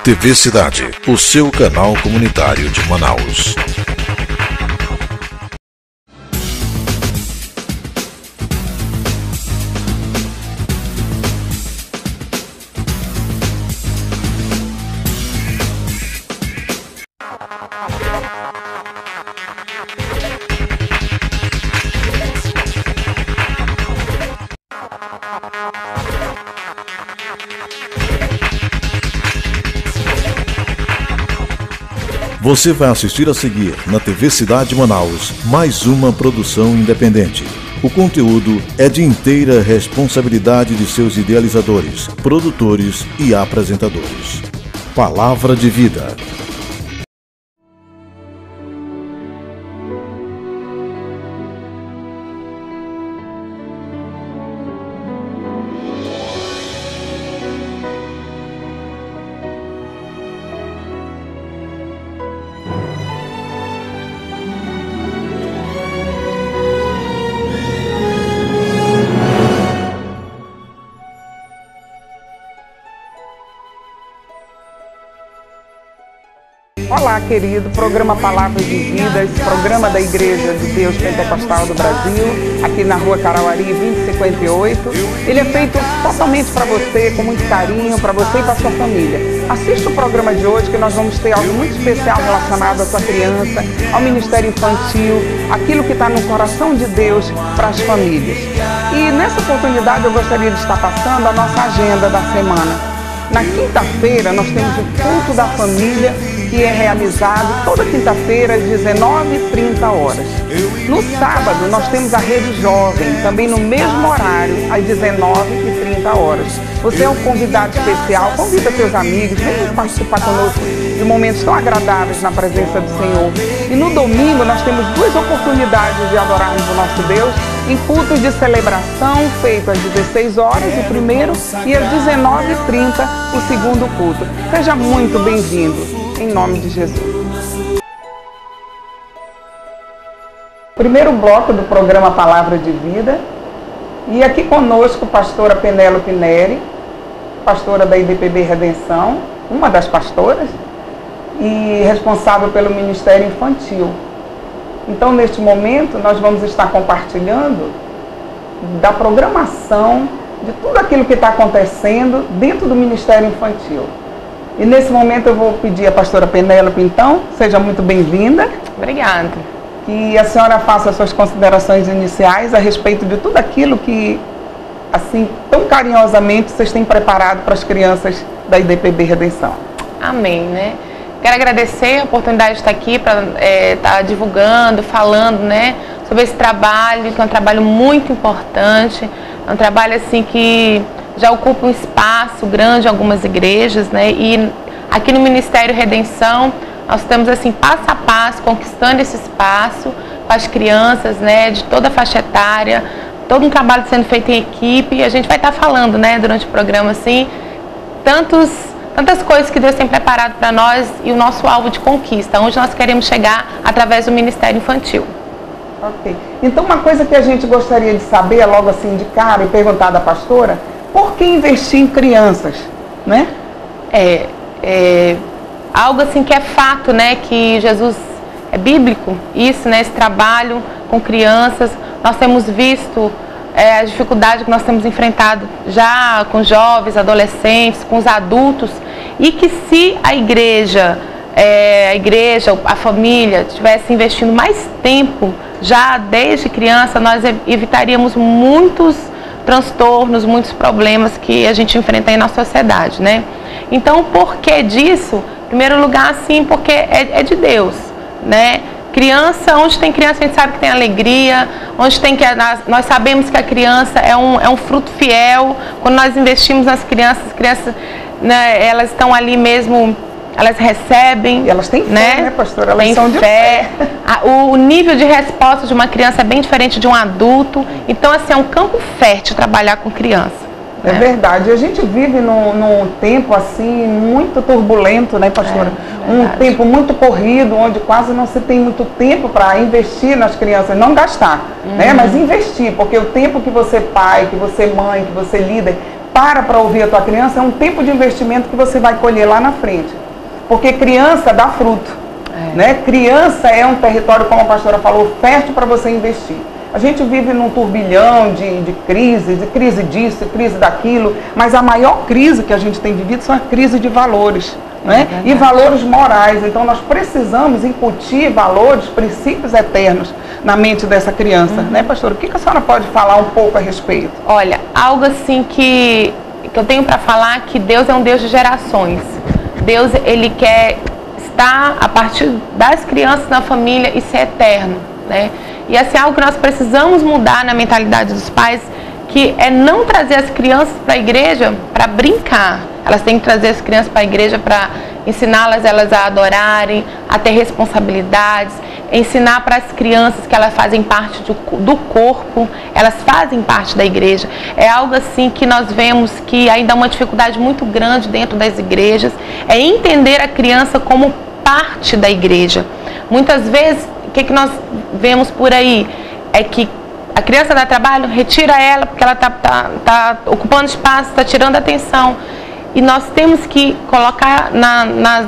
TV Cidade, o seu canal comunitário de Manaus. Você vai assistir a seguir, na TV Cidade Manaus, mais uma produção independente. O conteúdo é de inteira responsabilidade de seus idealizadores, produtores e apresentadores. Palavra de Vida. Olá, querido, programa Palavra de Vida, esse programa da Igreja de Deus Pentecostal do Brasil, aqui na Rua Carauari 2058. Ele é feito totalmente para você, com muito carinho, para você e para sua família. Assista o programa de hoje, que nós vamos ter algo muito especial relacionado à sua criança, ao Ministério Infantil, aquilo que está no coração de Deus para as famílias. E nessa oportunidade eu gostaria de estar passando a nossa agenda da semana. Na quinta-feira nós temos o culto da família, que é realizado toda quinta-feira às 19h30. No sábado nós temos a Rede Jovem, também no mesmo horário, às 19h30. Você é um convidado especial, convida seus amigos, venha participar conosco de momentos tão agradáveis na presença do Senhor. E no domingo nós temos duas oportunidades de adorarmos o nosso Deus, em cultos de celebração, feito às 16 horas, o primeiro, e às 19h30, o segundo culto. Seja muito bem-vindo, em nome de Jesus. Primeiro bloco do programa Palavra de Vida, e aqui conosco pastora Penélope Neri, pastora da IDPB Redenção, uma das pastoras, e responsável pelo Ministério Infantil. Então, neste momento, nós vamos estar compartilhando da programação de tudo aquilo que está acontecendo dentro do Ministério Infantil. E nesse momento eu vou pedir à pastora Penélope, então, seja muito bem-vinda. Obrigada. Que a senhora faça as suas considerações iniciais a respeito de tudo aquilo que, assim, tão carinhosamente vocês têm preparado para as crianças da IDPB Redenção. Amém, né? Quero agradecer a oportunidade de estar aqui para estar divulgando, falando, né, sobre esse trabalho, que é um trabalho muito importante, é um trabalho assim que já ocupa um espaço grande em algumas igrejas, né, e aqui no Ministério Redenção nós estamos assim passo a passo conquistando esse espaço com as crianças, né, de toda a faixa etária, todo um trabalho sendo feito em equipe, e a gente vai estar falando, né, durante o programa assim, tantas coisas que Deus tem preparado para nós e o nosso alvo de conquista, onde nós queremos chegar através do Ministério Infantil. Ok. Então, uma coisa que a gente gostaria de saber, logo assim de cara, e perguntar da pastora, por que investir em crianças, né? Algo assim que é fato, né, que Jesus é bíblico, isso, né, esse trabalho com crianças, nós temos visto a dificuldade que nós temos enfrentado já com jovens, adolescentes, com os adultos, e que se a igreja, a família estivesse investindo mais tempo, já desde criança, nós evitaríamos muitos transtornos, muitos problemas que a gente enfrenta aí na sociedade, né? Então, o porquê disso? Em primeiro lugar, sim, porque é de Deus, né? Criança, onde tem criança a gente sabe que tem alegria, onde tem que nós sabemos que a criança é um fruto fiel. Quando nós investimos nas crianças, as crianças, né, elas estão ali mesmo, elas recebem. E elas têm fé, né, pastora? Elas têm são de fé. O nível de resposta de uma criança é bem diferente de um adulto. Então, assim, é um campo fértil trabalhar com criança. É verdade. A gente vive num tempo assim muito turbulento, né, pastora? Um tempo muito corrido, onde quase não se tem muito tempo para investir nas crianças, não gastar, né? Mas investir, porque o tempo que você pai, que você mãe, que você líder, para ouvir a tua criança, é um tempo de investimento que você vai colher lá na frente. Porque criança dá fruto. Né? Criança é um território, como a pastora falou, fértil para você investir. A gente vive num turbilhão de crise disso, crise daquilo, mas a maior crise que a gente tem vivido são a crise de valores, né? E valores morais. Então nós precisamos incutir valores, princípios eternos na mente dessa criança, né, pastora? O que a senhora pode falar um pouco a respeito? Olha, algo assim que eu tenho para falar, que Deus é um Deus de gerações. Deus, Ele quer estar a partir das crianças na família e ser eterno, né? E assim, algo que nós precisamos mudar na mentalidade dos pais, que é não trazer as crianças para a igreja para brincar. Elas têm que trazer as crianças para a igreja para ensiná-las elas a adorarem, a ter responsabilidades, ensinar para as crianças que elas fazem parte do corpo, elas fazem parte da igreja. É algo assim que nós vemos que ainda é uma dificuldade muito grande dentro das igrejas, é entender a criança como parte da igreja. Muitas vezes, o que nós vemos por aí é que a criança dá trabalho, retira ela porque ela está ocupando espaço, está tirando atenção. E nós temos que colocar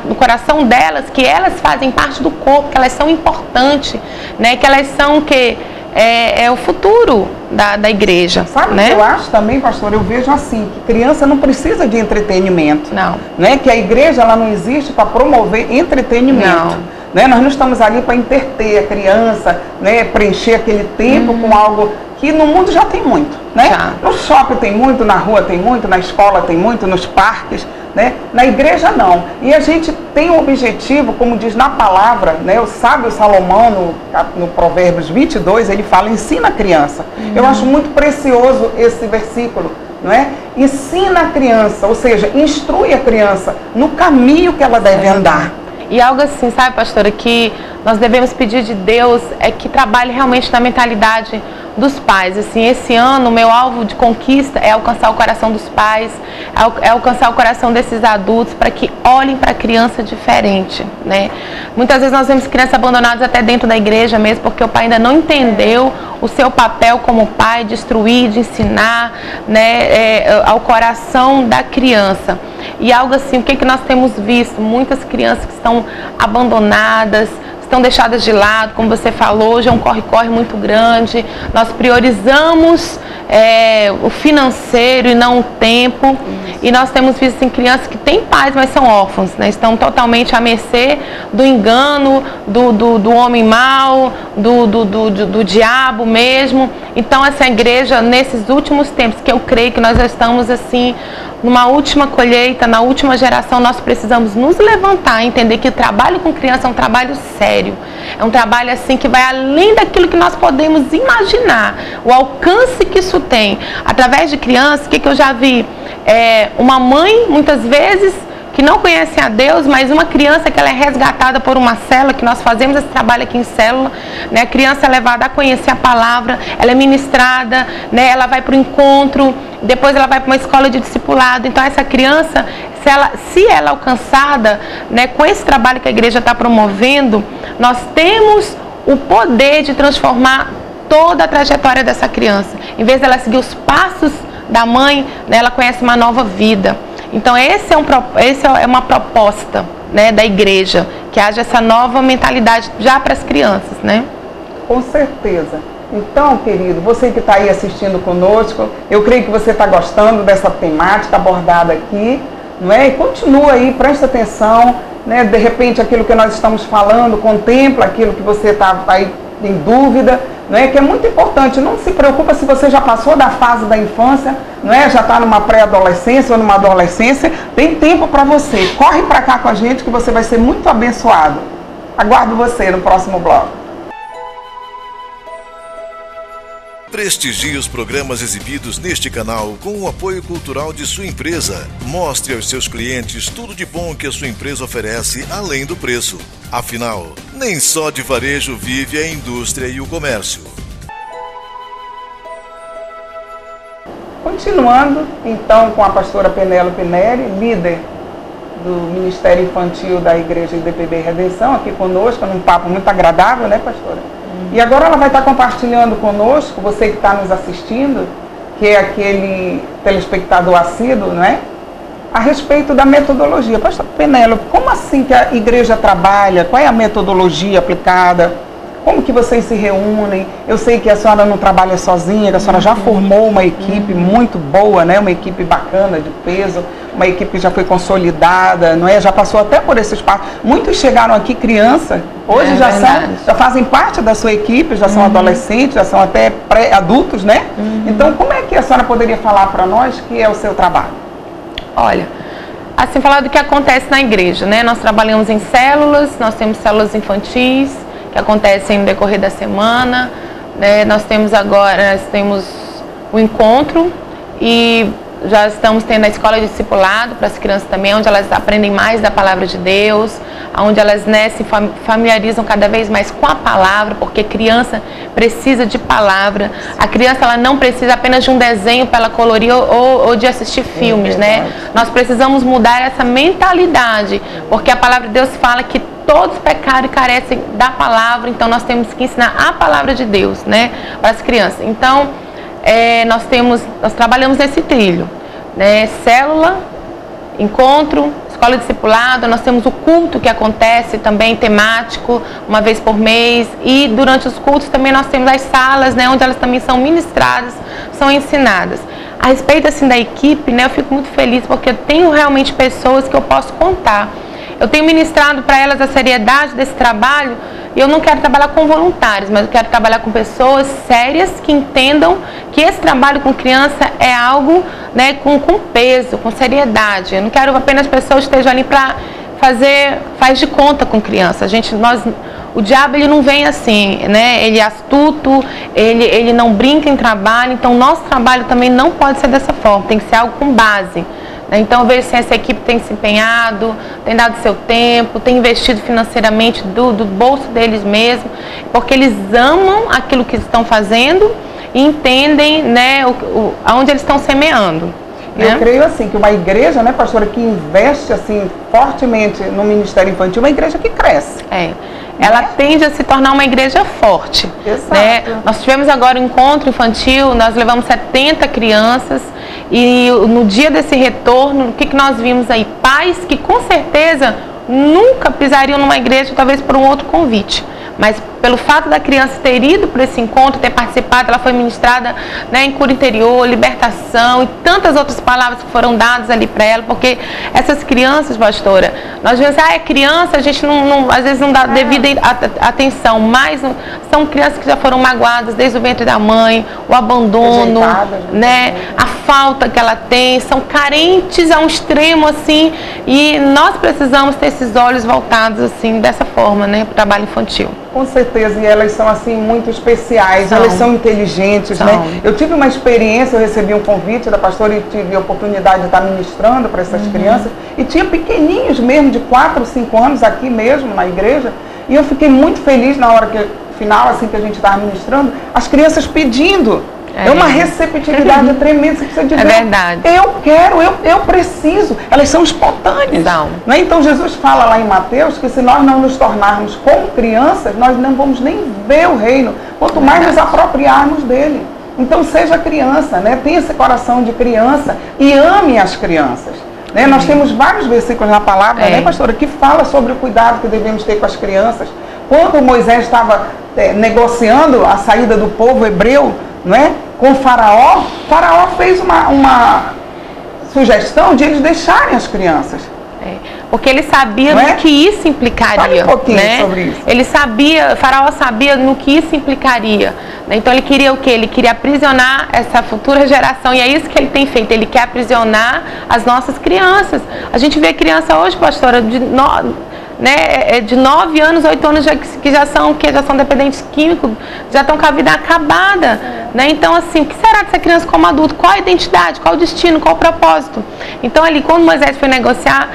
no coração delas que elas fazem parte do corpo, que elas são importantes, né? Que elas são o futuro da igreja. Sabe, né? Eu acho também, pastor, eu vejo assim, que criança não precisa de entretenimento. Não. Né? Que a igreja ela não existe para promover entretenimento. Não. Né? Nós não estamos ali para entreter a criança, né? Preencher aquele tempo com algo que no mundo já tem muito. Né? Já. No shopping tem muito, na rua tem muito, na escola tem muito, nos parques. Né? Na igreja não. E a gente tem um objetivo, como diz na palavra, né? O sábio Salomão, no Provérbios 22, ele fala, ensina a criança. Eu acho muito precioso esse versículo. Não é? Ensina a criança, ou seja, instrui a criança no caminho que ela deve andar. E algo assim, sabe, pastora, que nós devemos pedir de Deus é que trabalhe realmente na mentalidade dos pais. Assim, esse ano, o meu alvo de conquista é alcançar o coração dos pais, é alcançar o coração desses adultos, para que olhem para a criança diferente, né? Muitas vezes nós vemos crianças abandonadas até dentro da igreja mesmo, porque o pai ainda não entendeu o seu papel como pai, de instruir, de ensinar, né, ao coração da criança. E algo assim, o que nós temos visto? Muitas crianças que estão abandonadas, estão deixadas de lado, como você falou, hoje é um corre-corre muito grande. Nós priorizamos o financeiro e não o tempo. E nós temos visto assim, crianças que têm pais, mas são órfãos, né? Estão totalmente à mercê do engano, do homem mau, do diabo mesmo. Então, essa igreja, nesses últimos tempos, que eu creio que nós já estamos assim, numa última colheita, na última geração, nós precisamos nos levantar, entender que o trabalho com criança é um trabalho sério. É um trabalho assim que vai além daquilo que nós podemos imaginar. O alcance que isso tem. Através de crianças, o que eu já vi? Uma mãe, muitas vezes, que não conhece a Deus, mas uma criança que ela é resgatada por uma célula, que nós fazemos esse trabalho aqui em célula, né? A criança é levada a conhecer a palavra, ela é ministrada, né? Ela vai para o encontro, depois ela vai para uma escola de discipulado. Então essa criança, se ela é alcançada, né, com esse trabalho que a igreja está promovendo, nós temos o poder de transformar toda a trajetória dessa criança. Em vez dela seguir os passos da mãe, né, ela conhece uma nova vida. Então essa é uma proposta, né, da igreja, que haja essa nova mentalidade já para as crianças, né? Com certeza. Então, querido, você que está aí assistindo conosco, eu creio que você está gostando dessa temática abordada aqui, não é? E continua aí, presta atenção, né? De repente aquilo que nós estamos falando, contempla aquilo que você está aí em dúvida, não é? Que é muito importante. Não se preocupa se você já passou da fase da infância, não é? Já está numa pré-adolescência ou numa adolescência, tem tempo para você. Corre para cá com a gente que você vai ser muito abençoado. Aguardo você no próximo bloco. Prestigie os programas exibidos neste canal com o apoio cultural de sua empresa. Mostre aos seus clientes tudo de bom que a sua empresa oferece, além do preço. Afinal, nem só de varejo vive a indústria e o comércio. Continuando, então, com a pastora Penélope Neri, líder do Ministério Infantil da Igreja IDPB Redenção, aqui conosco, num papo muito agradável, né, pastora? E agora ela vai estar compartilhando conosco, você que está nos assistindo, que é aquele telespectador assíduo, não é? A respeito da metodologia. Pastor Penélope, como assim que a igreja trabalha? Qual é a metodologia aplicada? Como que vocês se reúnem? Eu sei que a senhora não trabalha sozinha, que a senhora já formou uma equipe muito boa, né? Uma equipe bacana, de peso, uma equipe que já foi consolidada, não é? Já passou até por esse espaço. Muitos chegaram aqui criança, hoje já fazem parte da sua equipe, já são adolescentes, já são até pré-adultos, né? Então, como é que a senhora poderia falar para nós que é o seu trabalho? Olha, assim, falar do que acontece na igreja, né? Nós trabalhamos em células, nós temos células infantis, que acontecem no decorrer da semana, né? Nós temos o encontro e já estamos tendo a escola de discipulado para as crianças também, onde elas aprendem mais da palavra de Deus, onde elas, né, se familiarizam cada vez mais com a palavra, porque criança precisa de palavra. A criança, ela não precisa apenas de um desenho para ela colorir ou de assistir filmes, né? Nós precisamos mudar essa mentalidade, porque a palavra de Deus fala que todos pecaram e carecem da palavra, então nós temos que ensinar a palavra de Deus, né, para as crianças. Então, nós trabalhamos nesse trilho, né, célula, encontro, escola de discipulado, nós temos o culto que acontece também temático, uma vez por mês, e durante os cultos também nós temos as salas, né, onde elas também são ministradas, são ensinadas. A respeito assim da equipe, né, eu fico muito feliz porque eu tenho realmente pessoas que eu posso contar. Eu tenho ministrado para elas a seriedade desse trabalho e eu não quero trabalhar com voluntários, mas eu quero trabalhar com pessoas sérias que entendam que esse trabalho com criança é algo, né, com peso, com seriedade. Eu não quero apenas pessoas que estejam ali para faz de conta com criança. O diabo, ele não vem assim, né? Ele é astuto, ele não brinca em trabalho, então nosso trabalho também não pode ser dessa forma, tem que ser algo com base. Então eu vejo se essa equipe tem se empenhado, tem dado seu tempo, tem investido financeiramente do bolso deles mesmo, porque eles amam aquilo que estão fazendo e entendem, né, aonde eles estão semeando. Eu creio assim que uma igreja, né, pastora, que investe assim fortemente no ministério infantil, uma igreja que cresce. Ela tende a se tornar uma igreja forte. Exato. Né? Nós tivemos agora um encontro infantil, nós levamos 70 crianças e no dia desse retorno, o que nós vimos aí? Pais que com certeza nunca pisariam numa igreja, talvez por um outro convite. Mas pelo fato da criança ter ido para esse encontro, ter participado, ela foi ministrada, né, em cura interior, libertação e tantas outras palavras que foram dadas ali para ela, porque essas crianças, pastora, nós vemos, é criança, a gente às vezes não dá devida atenção, mas são crianças que já foram magoadas desde o ventre da mãe, o abandono, né, a falta que ela tem, são carentes a um extremo assim, e nós precisamos ter esses olhos voltados assim, dessa forma, né, para o trabalho infantil. Com certeza, e elas são assim muito especiais, elas são inteligentes, né? Eu tive uma experiência, eu recebi um convite da pastora e tive a oportunidade de estar ministrando para essas crianças, e tinha pequenininhos mesmo, de 4, 5 anos aqui mesmo na igreja, e eu fiquei muito feliz na hora final, assim que a gente estava ministrando, as crianças pedindo. É uma receptividade tremenda, você precisa dizer, é verdade. Eu quero, eu preciso. Elas são espontâneas. Né? Então Jesus fala lá em Mateus que se nós não nos tornarmos como crianças, nós não vamos nem ver o reino, quanto mais nos apropriarmos dele. Então seja criança, né? Tenha esse coração de criança e ame as crianças. Né? Nós temos vários versículos na palavra, né, pastora, que fala sobre o cuidado que devemos ter com as crianças. Quando Moisés estava negociando a saída do povo hebreu, não é? Com Faraó, Faraó fez uma sugestão de eles deixarem as crianças. Porque ele sabia no que isso implicaria. Fale um pouquinho, né? Sobre isso. Ele sabia, Faraó sabia no que isso implicaria. Né? Então ele queria o quê? Ele queria aprisionar essa futura geração, e é isso que ele tem feito. Ele quer aprisionar as nossas crianças. A gente vê criança hoje, pastora, de 9 anos, 8 anos que já são dependentes químicos, já estão com a vida acabada. Né? Então, assim, o que será dessa criança como adulto? Qual a identidade? Qual o destino? Qual o propósito? Então, ali, quando Moisés foi negociar,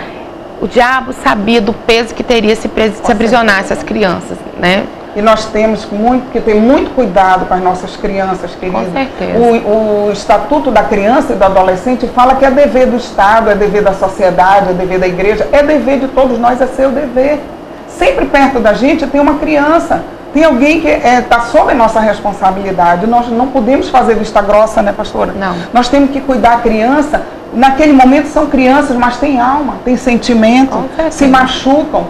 o diabo sabia do peso que teria se aprisionar essas crianças. Né? E nós temos que ter muito cuidado com as nossas crianças, queridos. Com certeza. O Estatuto da Criança e do Adolescente fala que é dever do Estado, é dever da sociedade, é dever da igreja, é dever de todos nós, é seu dever. Sempre perto da gente tem uma criança. Tem alguém que está sob a nossa responsabilidade. Nós não podemos fazer vista grossa, né, pastora? Não. Nós temos que cuidar da criança. Naquele momento são crianças, mas tem alma, tem sentimento, se machucam.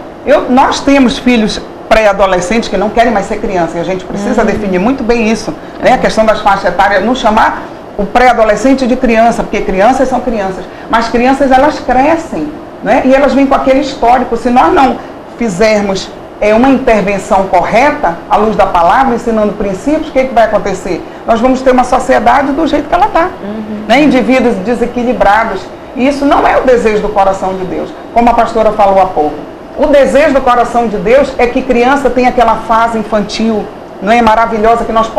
Nós temos filhos pré-adolescentes que não querem mais ser criança, e a gente precisa definir muito bem isso, né? A questão das faixas etárias, não chamar o pré-adolescente de criança, porque crianças são crianças, mas crianças elas crescem, né? E elas vêm com aquele histórico. Se nós não fizermos uma intervenção correta, à luz da palavra, ensinando princípios, o que vai acontecer? Nós vamos ter uma sociedade do jeito que ela está, né? Indivíduos desequilibrados. E isso não é o desejo do coração de Deus, como a pastora falou há pouco. O desejo do coração de Deus é que criança tenha aquela fase infantil, não é maravilhosa, que nós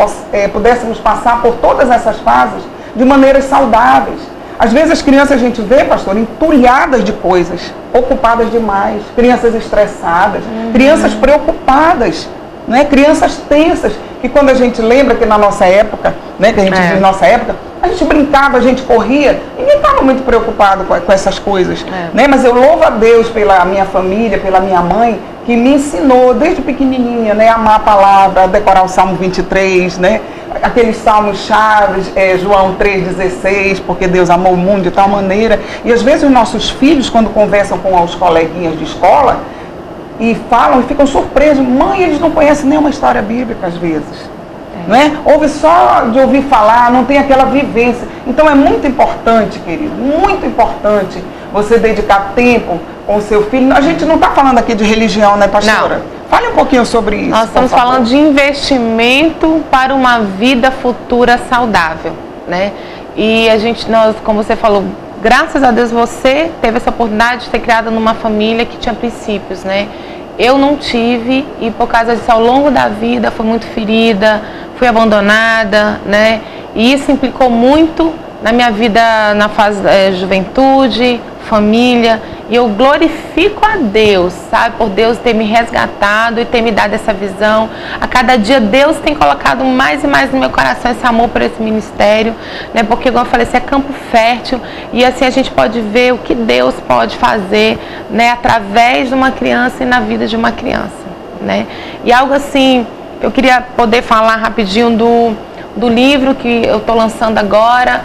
pudéssemos passar por todas essas fases de maneiras saudáveis. Às vezes as crianças a gente vê, pastor, entulhadas de coisas, ocupadas demais, crianças estressadas, crianças preocupadas, né? Crianças tensas, que quando a gente lembra que na nossa época, né, que a gente diz nossa época, a gente brincava, a gente corria, ninguém estava muito preocupado com essas coisas, né? Mas eu louvo a Deus pela minha família, pela minha mãe, que me ensinou desde pequenininha, né, a amar a palavra, a decorar o Salmo 23, né? Aqueles salmos chaves, João 3,16, porque Deus amou o mundo de tal maneira. E às vezes os nossos filhos, quando conversam com os coleguinhas de escola, e falam e ficam surpresos, mãe, eles não conhecem nenhuma história bíblica às vezes. Não é? Ouve só de ouvir falar, não tem aquela vivência. Então é muito importante, querido, muito importante você dedicar tempo com o seu filho. A gente não está falando aqui de religião, né, pastora? Não. Fale um pouquinho sobre isso. Nós estamos falando de investimento para uma vida futura saudável, né? E nós, como você falou, graças a Deus você teve essa oportunidade de ser criada numa família que tinha princípios, né? Eu não tive, e por causa disso, ao longo da vida, fui muito ferida, fui abandonada, né? E isso implicou muito na minha vida, na fase juventude, família. E eu glorifico a Deus, sabe? Por Deus ter me resgatado e ter me dado essa visão. A cada dia Deus tem colocado mais e mais no meu coração esse amor por esse ministério, né? Porque, como eu falei, isso é campo fértil. E assim a gente pode ver o que Deus pode fazer, né? Através de uma criança e na vida de uma criança, né? E algo assim, eu queria poder falar rapidinho do livro que eu estou lançando agora.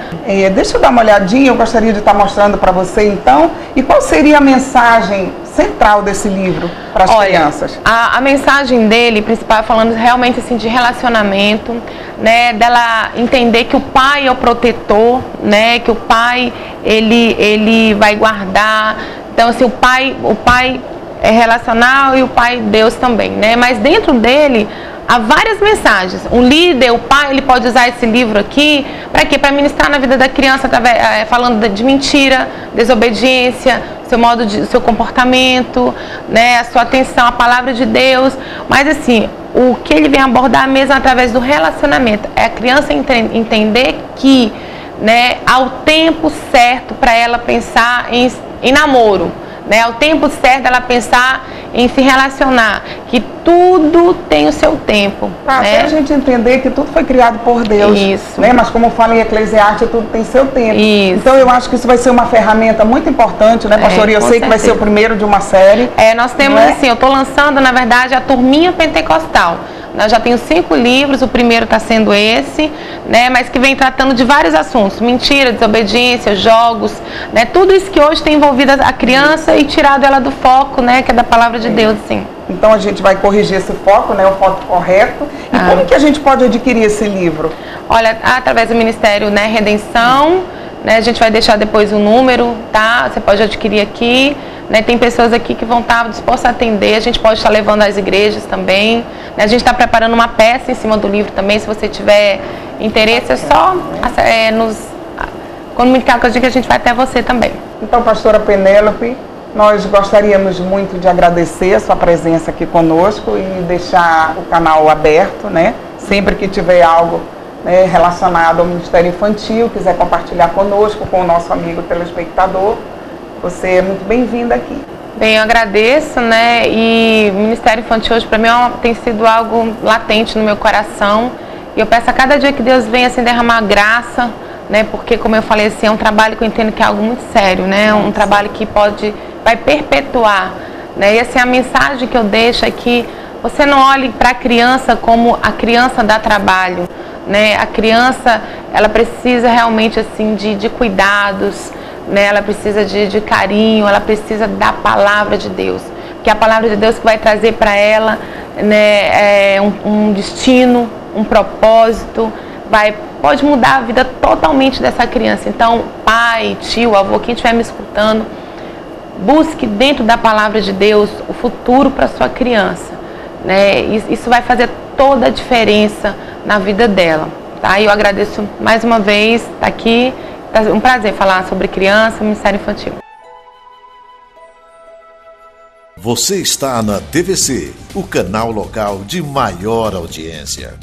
Deixa eu dar uma olhadinha, eu gostaria de estar mostrando para você então. E qual seria a mensagem central desse livro para as crianças? A mensagem dele, principal, falando realmente assim, de relacionamento, né, dela entender que o pai é o protetor, né, que o pai ele vai guardar. Então assim, o pai é relacional e o pai Deus também, né? Mas dentro dele há várias mensagens. O líder, o pai, ele pode usar esse livro aqui para quê? Para ministrar na vida da criança, falando de mentira, desobediência, seu comportamento, né, a sua atenção à palavra de Deus. Mas assim, o que ele vem abordar mesmo através do relacionamento é a criança entender que, né, há o tempo certo para ela pensar em namoro. Né, ao tempo certo ela pensar em se relacionar, que tudo tem o seu tempo. Até a gente entender que tudo foi criado por Deus. Isso. Né? Mas como fala em Eclesiastes, tudo tem seu tempo. Isso. Então eu acho que isso vai ser uma ferramenta muito importante, né, pastor? E eu sei que vai ser o primeiro de uma série. Nós temos assim, eu estou lançando, na verdade, a Turminha Pentecostal. Eu já tenho 5 livros, o primeiro está sendo esse, né, mas que vem tratando de vários assuntos, mentira, desobediência, jogos, né, tudo isso que hoje tem envolvido a criança e tirado ela do foco, né, que é da palavra de Deus, sim. Então a gente vai corrigir esse foco, né, o foco correto. E como que a gente pode adquirir esse livro? Olha, através do Ministério, né, Redenção, né, a gente vai deixar depois o número, tá? Você pode adquirir aqui. Né, tem pessoas aqui que vão estar dispostas a atender, a gente pode estar levando às igrejas também. Né, a gente está preparando uma peça em cima do livro também, se você tiver interesse, é só nos comunicar com a gente que a gente vai até você também. Então, pastora Penélope, nós gostaríamos muito de agradecer a sua presença aqui conosco e deixar o canal aberto, né? Sempre que tiver algo, né, relacionado ao Ministério Infantil, quiser compartilhar conosco, com o nosso amigo telespectador, você é muito bem-vinda aqui. Bem, eu agradeço, né? E o Ministério Infantil hoje para mim tem sido algo latente no meu coração. E eu peço a cada dia que Deus venha assim derramar graça, né? Porque, como eu falei assim, é um trabalho que eu entendo que é algo muito sério, né? Um trabalho que vai perpetuar, né? E assim, a mensagem que eu deixo é que você não olhe para a criança como a criança dá trabalho, né? A criança, ela precisa realmente assim de cuidados, né? Ela precisa de carinho, ela precisa da palavra de Deus, que é a palavra de Deus que vai trazer para ela, né, um destino, um propósito, pode mudar a vida totalmente dessa criança. Então, pai, tio, avô, quem estiver me escutando, busque dentro da palavra de Deus o futuro para sua criança, né? Isso vai fazer toda a diferença na vida dela, tá? Eu agradeço mais uma vez estar aqui. Tá um prazer falar sobre criança, Ministério Infantil. Você está na TVC, o canal local de maior audiência.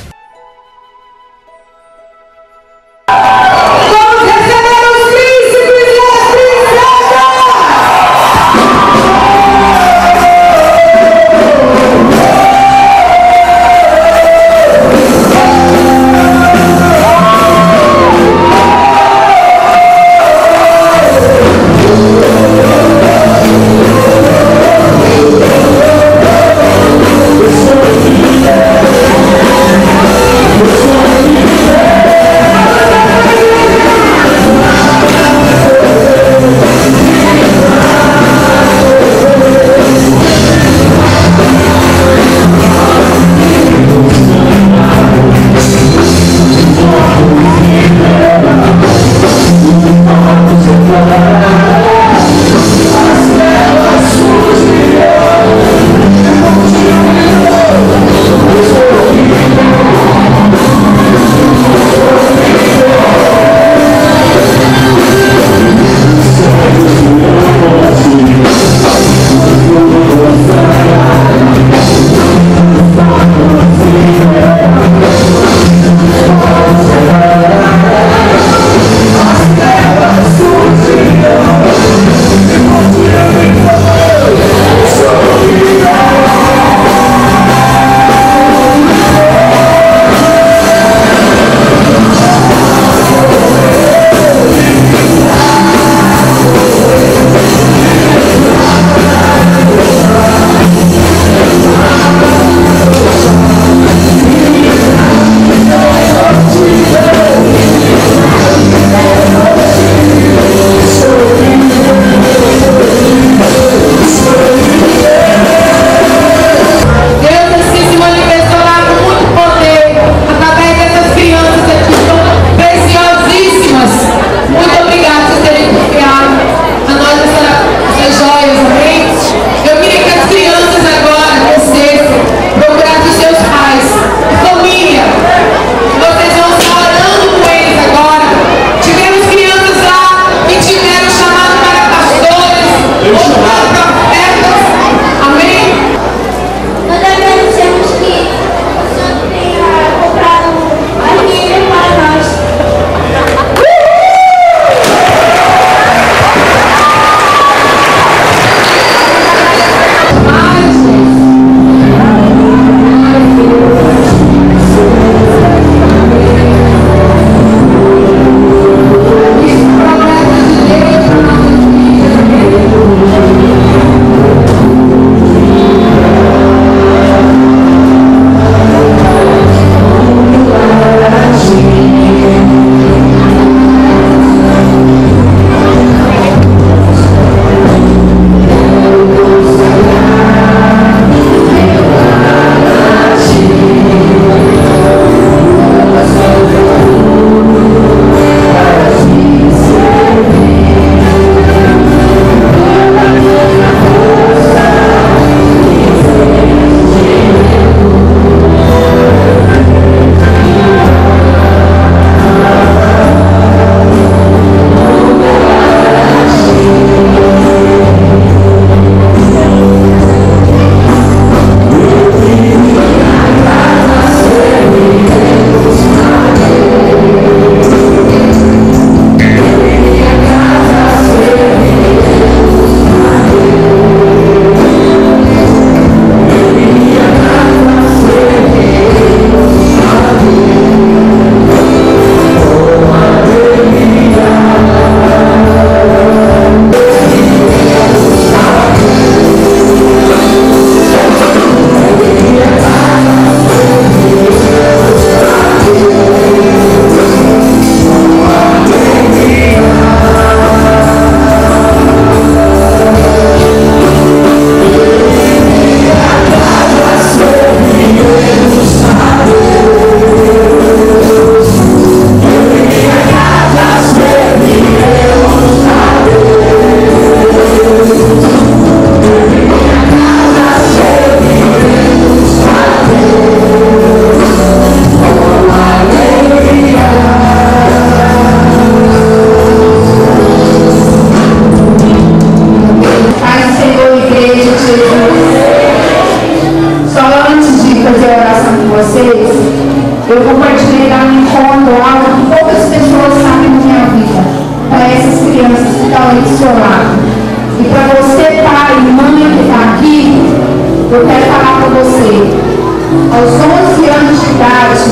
aos 11 anos de idade,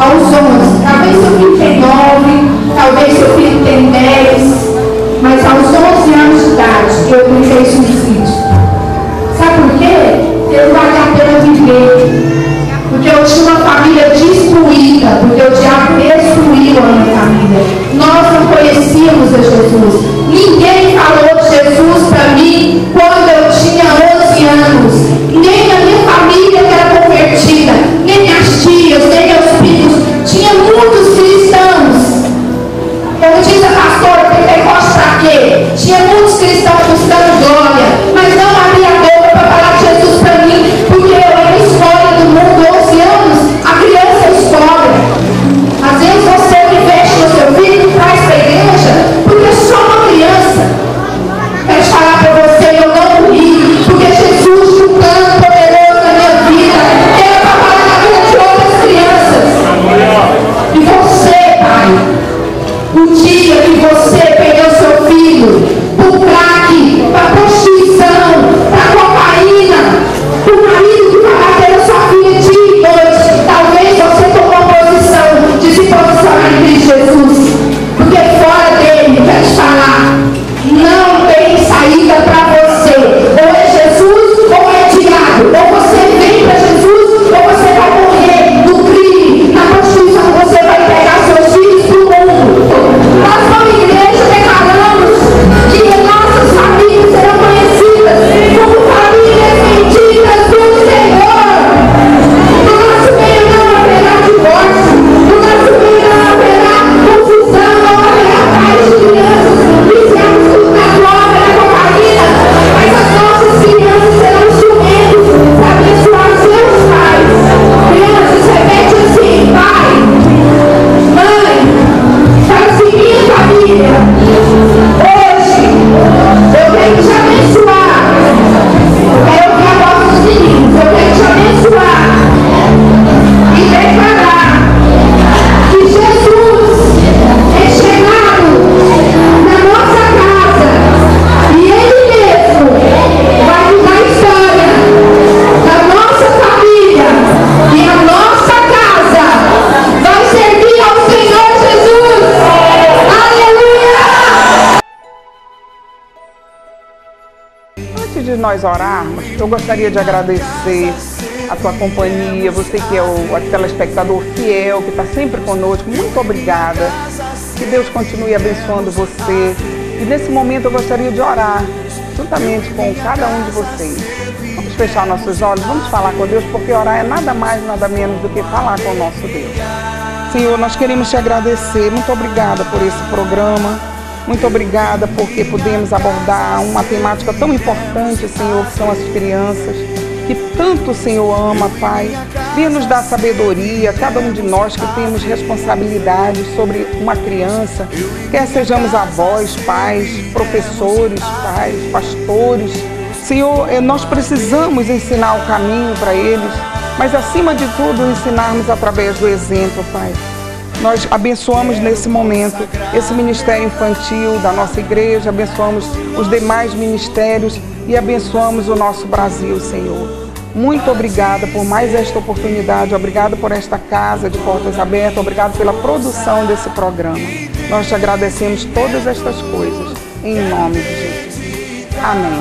aos 11, talvez seu filho tem 9, talvez seu filho tem 10, mas aos 11 anos de idade eu tentei suicídio. Sabe por quê? Eu vale a pena viver. Porque eu tinha uma família destruída, porque o diabo destruiu a minha família. Nós não conhecíamos a Jesus. Ninguém falou de Jesus para mim quando eu tinha 11 anos. Nem a minha família que era convertida, nem minhas tias, nem meus primos. Tinha muitos cristãos. Como diz a pastora, Pentecoste para quê? Tinha muitos cristãos buscando glória, mas não abria a boca para falar de Jesus para mim, porque eu era a história do mundo. 11 anos, a criança é história. Às vezes você investe no seu filho e traz para a igreja, porque é só uma criança. Quero te falar para você, eu não morri, porque Jesus, um plano poderoso na minha vida, era para falar na vida de outras crianças. E você, pai, o dia que você perdeu seu filho por crack, para prostituição, para cocaína, o marido que vai bater a sua filha dia e noite, talvez você tomou a posição de se posicionar em Cristo Jesus, porque fora dele, quero te falar, não tem saída para você. Ou é Jesus ou é diabo. Ou você vem para Jesus ou você vai morrer no crime, na prostituição. Você vai pegar seus filhos para o mundo. Nós, como igreja, declaramos que nossas famílias serão conhecidas como famílias benditas do Senhor. No nosso meio não haverá divórcio, no nosso meio não haverá confusão, não haverá pais de crianças viciados na droga, na cocaína, mas as nossas crianças serão instrumentos para abençoar seus pais. Crianças, repete assim: pai, mãe, fala assim: minha família, hoje eu quero te abençoar. Eu quero ouvir a voz dos meninos, eu quero te abençoar e declarar que Jesus é chegado na nossa casa e Ele mesmo vai mudar a história da nossa família e a nossa casa vai servir ao Senhor Jesus. Aleluia! Antes de nós orarmos, eu gostaria de agradecer a tua companhia, você que é o telespectador fiel, que está sempre conosco. Muito obrigada. Que Deus continue abençoando você. E nesse momento eu gostaria de orar juntamente com cada um de vocês. Vamos fechar nossos olhos, vamos falar com Deus, porque orar é nada mais, nada menos do que falar com o nosso Deus. Senhor, nós queremos te agradecer. Muito obrigada por esse programa. Muito obrigada porque podemos abordar uma temática tão importante, Senhor, que são as crianças, que tanto o Senhor ama, Pai. Venha nos dar sabedoria, cada um de nós que temos responsabilidade sobre uma criança, quer sejamos avós, pais, professores, pais, pastores. Senhor, nós precisamos ensinar o caminho para eles, mas acima de tudo ensinarmos através do exemplo, Pai. Nós abençoamos nesse momento esse ministério infantil da nossa igreja, abençoamos os demais ministérios e abençoamos o nosso Brasil, Senhor. Muito obrigada por mais esta oportunidade, obrigada por esta casa de portas abertas, obrigada pela produção desse programa. Nós te agradecemos todas estas coisas, em nome de Jesus. Amém.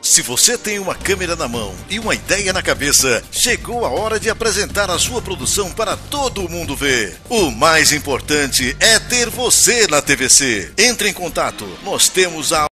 Se você tem uma câmera na mão e uma ideia na cabeça, chegou a hora de apresentar a sua produção para todo mundo ver. O mais importante é ter você na TVC. Entre em contato, nós temos a